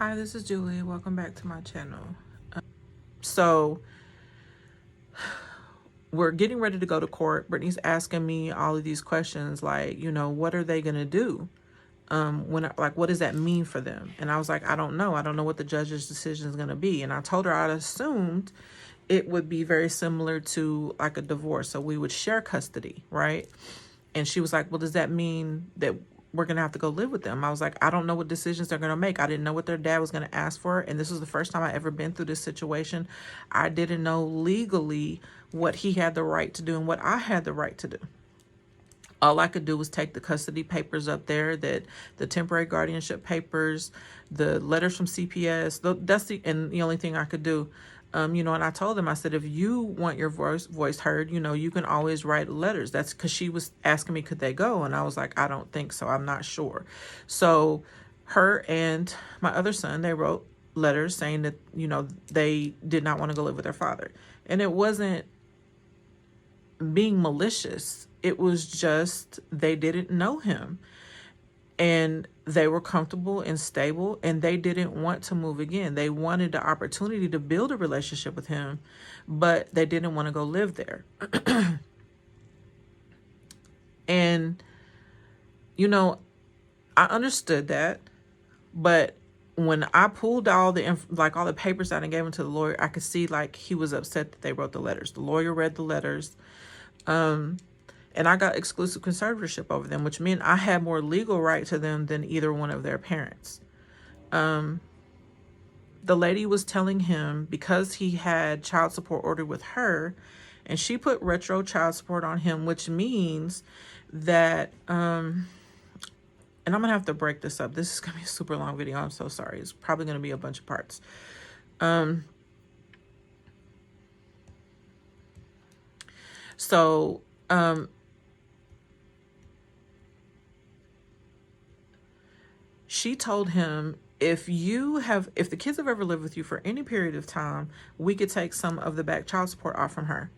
Hi, this is Julie. Welcome back to my channel. So, we're getting ready to go to court. Brittany's asking me all of these questions like, what are they going to do? What does that mean for them? And I was like, I don't know. I don't know what the judge's decision is going to be. And I told her I'd assumed it would be very similar to like a divorce. So we would share custody, right? And she was like, well, does that mean that we're going to have to go live with them? I was like, I don't know what decisions they're going to make. I didn't know what their dad was going to ask for. And this was the first time I ever been through this situation. I didn't know legally what he had the right to do and what I had the right to do. All I could do was take the custody papers up there, that the temporary guardianship papers, the letters from CPS. And the only thing I could do. And I told them, I said, if you want your voice heard, you can always write letters. That's because she was asking me, could they go? And I was like, I don't think so. I'm not sure. So her and my other son, they wrote letters saying that, they did not want to go live with their father. And it wasn't being malicious. It was just they didn't know him. And they were comfortable and stable, and they didn't want to move again. They wanted the opportunity to build a relationship with him, but they didn't want to go live there. And, I understood that, but when I pulled all the papers out and gave them to the lawyer, I could see like he was upset that they wrote the letters. The lawyer read the letters. And I got exclusive conservatorship over them, which meant I had more legal right to them than either one of their parents. The lady was telling him, because he had child support ordered with her, and she put retro child support on him, which means that, and I'm going to have to break this up. This is going to be a super long video. I'm so sorry. It's probably going to be a bunch of parts. She told him, if the kids have ever lived with you for any period of time, we could take some of the back child support off from her,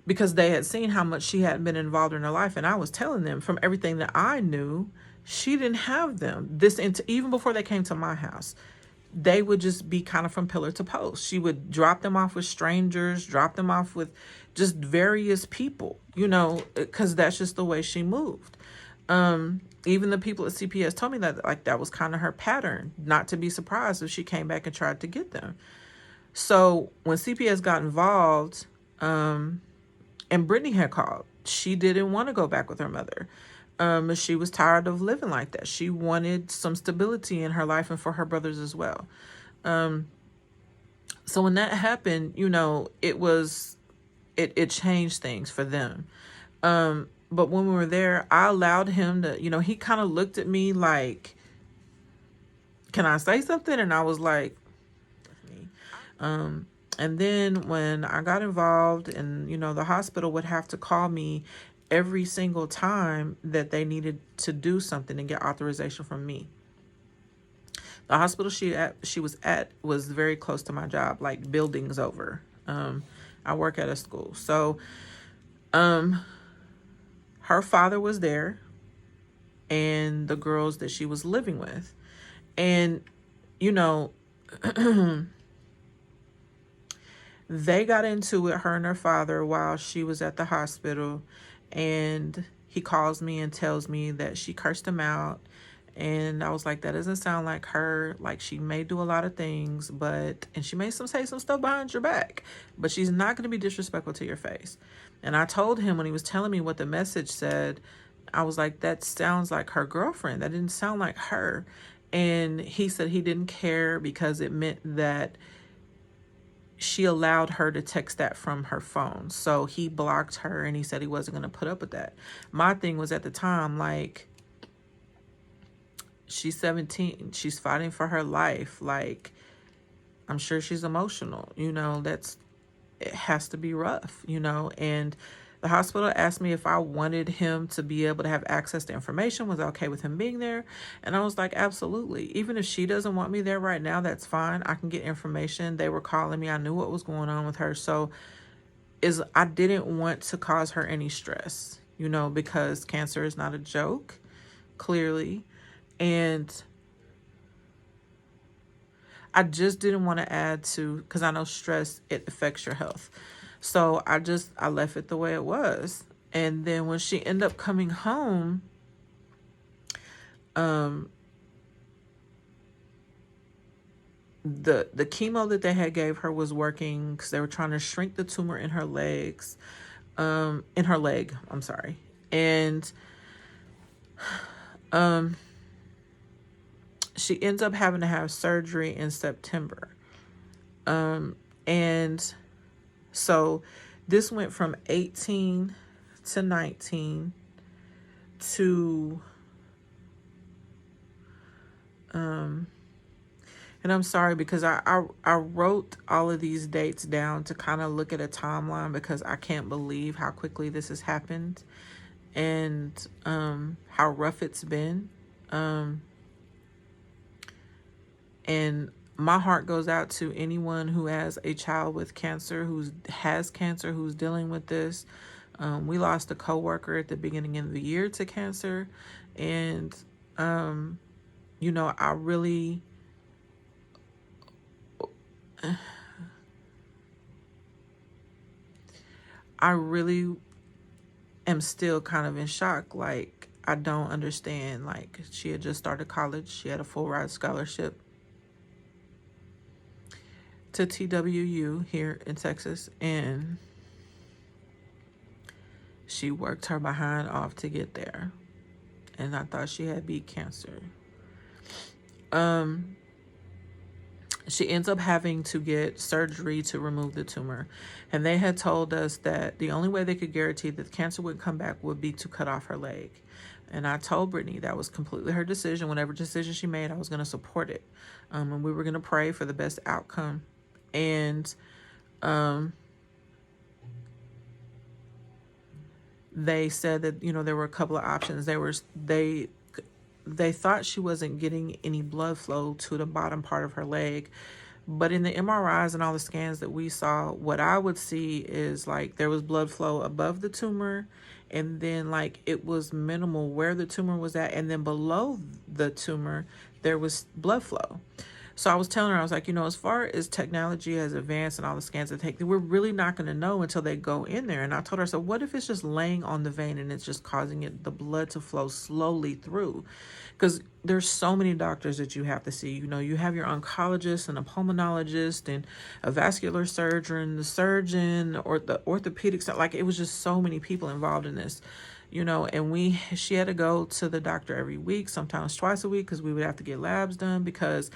because they had seen how much she hadn't been involved in her life. And I was telling them, from everything that I knew, she didn't have them. Even before they came to my house, they would just be kind of from pillar to post. She would drop them off with strangers, drop them off with just various people, because that's just the way she moved. Even the people at CPS told me that that was kind of her pattern, not to be surprised if she came back and tried to get them. So when CPS got involved, and Brittany had called, she didn't want to go back with her mother. She was tired of living like that. She wanted some stability in her life and for her brothers as well. So when that happened, it changed things for them. But when we were there, I allowed him to, he kind of looked at me like, can I say something? And I was like, and then when I got involved, and, the hospital would have to call me every single time that they needed to do something and get authorization from me. The hospital she was at was very close to my job, like buildings over. I work at a school. So, her father was there, and the girls that she was living with. And, they got into it, her and her father, while she was at the hospital. And he calls me and tells me that she cursed him out. And I was like, that doesn't sound like her. Like, she may do a lot of things, and she may say some stuff behind your back, but she's not going to be disrespectful to your face. And I told him, when he was telling me what the message said, I was like, that sounds like her girlfriend. That didn't sound like her. And he said he didn't care, because it meant that she allowed her to text that from her phone. So he blocked her, and he said he wasn't going to put up with that. My thing was, at the time, like, she's 17. She's fighting for her life. Like, I'm sure she's emotional. It has to be rough, and the hospital asked me if I wanted him to be able to have access to information, was okay with him being there. And I was like, absolutely. Even if she doesn't want me there right now, that's fine. I can get information. They were calling me. I knew what was going on with her. So I didn't want to cause her any stress, because cancer is not a joke, clearly. And I just didn't want to add to, because I know stress, it affects your health. So I left it the way it was. And then when she ended up coming home, um, the chemo that they had gave her was working because they were trying to shrink the tumor in her legs, in her leg. I'm sorry, and she ends up having to have surgery in September, and so this went from 18 to 19 to and I'm sorry because I wrote all of these dates down to kind of look at a timeline because I can't believe how quickly this has happened and how rough it's been. And my heart goes out to anyone who has a child with cancer, who's dealing with this. We lost a coworker at the beginning of the year to cancer, and you know, I really am still kind of in shock. Like, I don't understand. Like, she had just started college. She had a full ride scholarship to TWU here in Texas, and she worked her behind off to get there. And I thought she had beat cancer. She ends up having to get surgery to remove the tumor. And they had told us that the only way they could guarantee that the cancer would come back would be to cut off her leg. And I told Brittany that was completely her decision. Whatever decision she made, I was going to support it. And we were going to pray for the best outcome. And they said that, you know, there were a couple of options. They thought she wasn't getting any blood flow to the bottom part of her leg. But in the MRIs and all the scans that we saw, what I would see is like there was blood flow above the tumor, and then like it was minimal where the tumor was at, and then below the tumor there was blood flow. So I was telling her, I was like, you know, as far as technology has advanced and all the scans they take, we're really not going to know until they go in there. And I told her, so what if it's just laying on the vein and it's just causing the blood to flow slowly through? Because there's so many doctors that you have to see. You know, you have your oncologist and a pulmonologist and a vascular surgeon, the surgeon, or the orthopedics. Like, it was just so many people involved in this. You know, and she had to go to the doctor every week, sometimes twice a week, because we would have to get labs done, because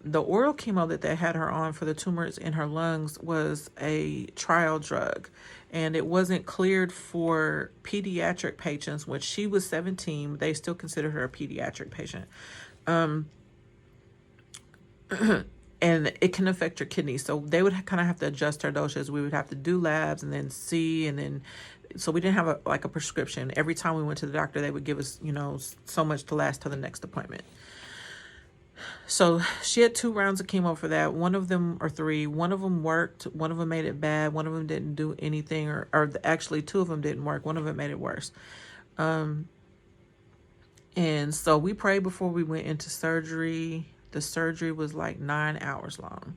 the oral chemo that they had her on for the tumors in her lungs was a trial drug, and it wasn't cleared for pediatric patients. When she was 17, they still considered her a pediatric patient. And it can affect your kidneys. So they would kind of have to adjust her doses. We would have to do labs and then see, and then, so we didn't have a prescription. Every time we went to the doctor, they would give us, you know, so much to last till the next appointment. So she had 2 rounds of chemo for that. One of them, or 3, one of them worked. One of them made it bad. One of them didn't do anything, or actually 2 of them didn't work. One of them made it worse. And so we prayed before we went into surgery. The surgery was like 9 hours long.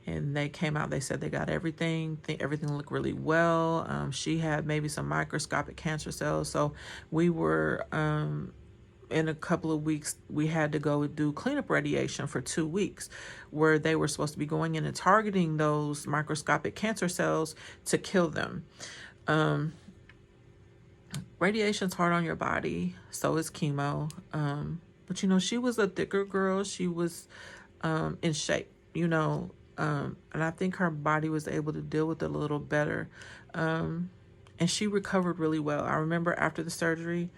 And they came out, they said they got everything. Everything looked really well. She had maybe some microscopic cancer cells. So we were... in a couple of weeks, we had to go do cleanup radiation for 2 weeks, where they were supposed to be going in and targeting those microscopic cancer cells to kill them. Radiation's hard on your body, so is chemo. But, you know, she was a thicker girl. She was in shape, you know, and I think her body was able to deal with it a little better. And she recovered really well. I remember after the surgery,